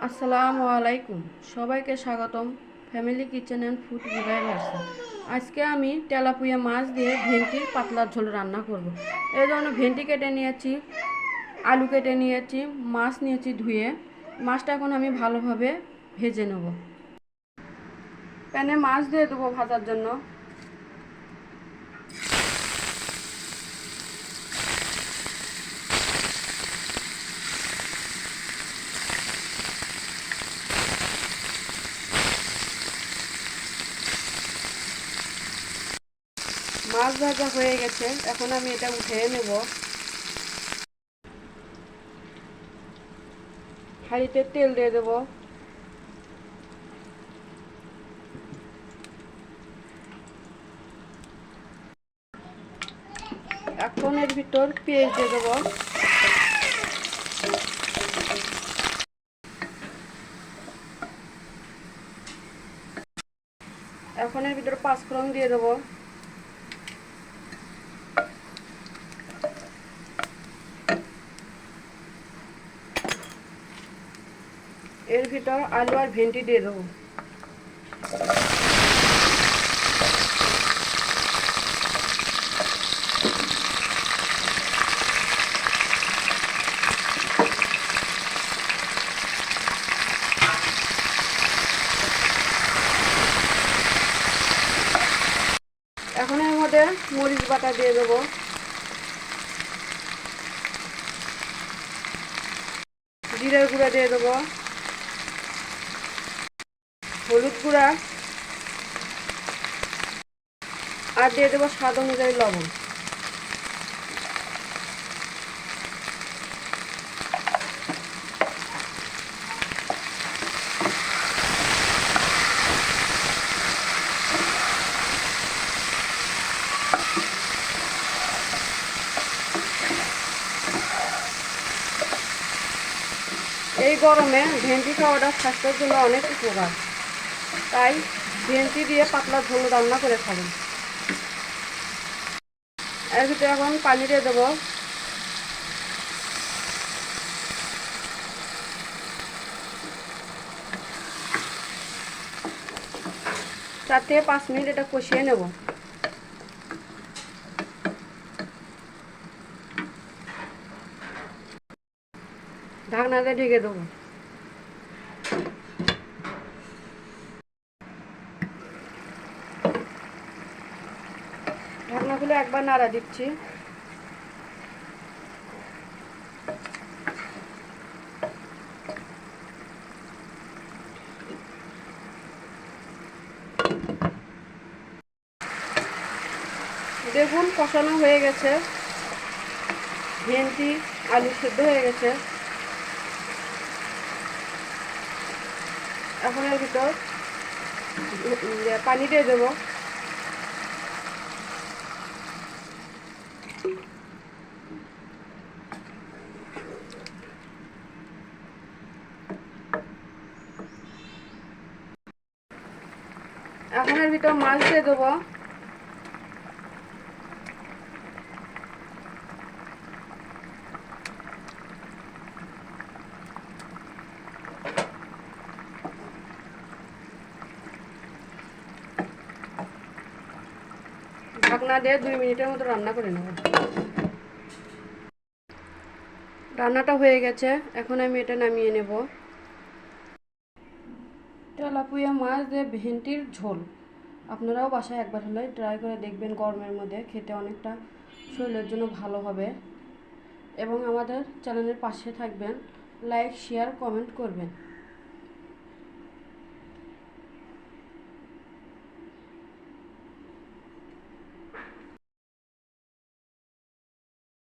আসসালামু আলাইকুম, সবাইকে স্বাগতম ফ্যামিলি কিচেন অ্যান্ড ফুড রিভাইভার্সে। আজকে আমি তেলাপুয়া মাছ দিয়ে ভেন্ডির পাতলা ঝোল রান্না করব। এই জন্য ভেন্ডি কেটে নিয়েছি, আলু কেটে নিয়েছি, মাছ নিয়েছি ধুয়ে। মাছটা এখন আমি ভালোভাবে ভেজে নেব। প্যানে মাছ দিয়ে দেবো ভাজার জন্য। মাছ ভাজা হয়ে গেছে, এখন আমি এটা উঠিয়ে নেব। হাঁড়িতে তেল দিয়ে দেবো। এখন এর ভিতর পেঁয়াজ দিয়ে দেবো। এখন এর ভিতর পাঁচফোড়ন দিয়ে দেবো। এর ভিতর আলু আর ভেন্ডি দিয়ে দেবো। এখন এর মধ্যে মরিচ বাটা দিয়ে দেবো, জিরের গুঁড়া দিয়ে দেবো, হলুদ গুঁড়া আর দিয়ে দেবো স্বাদ অনুযায়ী লবণ। এই গরমে ভেন্ডি খাওয়াটা স্বাস্থ্যের জন্য অনেক উপকার, তাই ভেন্ডি দিয়ে পাতলা ঝোল রান্না করে খাবেন। এর ভিতরে এখন পানি দিয়ে দেবো। 4 থেকে 5 মিনিট এটা কষিয়ে নেব। ঢাকনা দিয়ে ঢেকে দেবো। ঢাকনা খুলে একবার নাড়া দিচ্ছি। দেখুন কষানো হয়ে গেছে, ভেন্ডি আলু সেদ্ধ হয়ে গেছে। এখন এর ভিতর পানি দিয়ে দেবো। এখন এর ভিতর মাছ দিয়ে দেবো। ঢাকনা দিয়ে 2 মিনিটের মতো রান্না করে নেব। রান্নাটা হয়ে গেছে, এখন আমি এটা নামিয়ে নেব। তেলাপুয়া মাছ দিয়ে ভেন্ডির ঝোল আপনারাও বাসায় একবার হলে ট্রাই করে দেখবেন। গরমের মধ্যে খেতে অনেকটা শরীরের জন্য ভালো হবে। এবং আমাদের চ্যানেলের পাশে থাকবেন, লাইক শেয়ার কমেন্ট করবেন।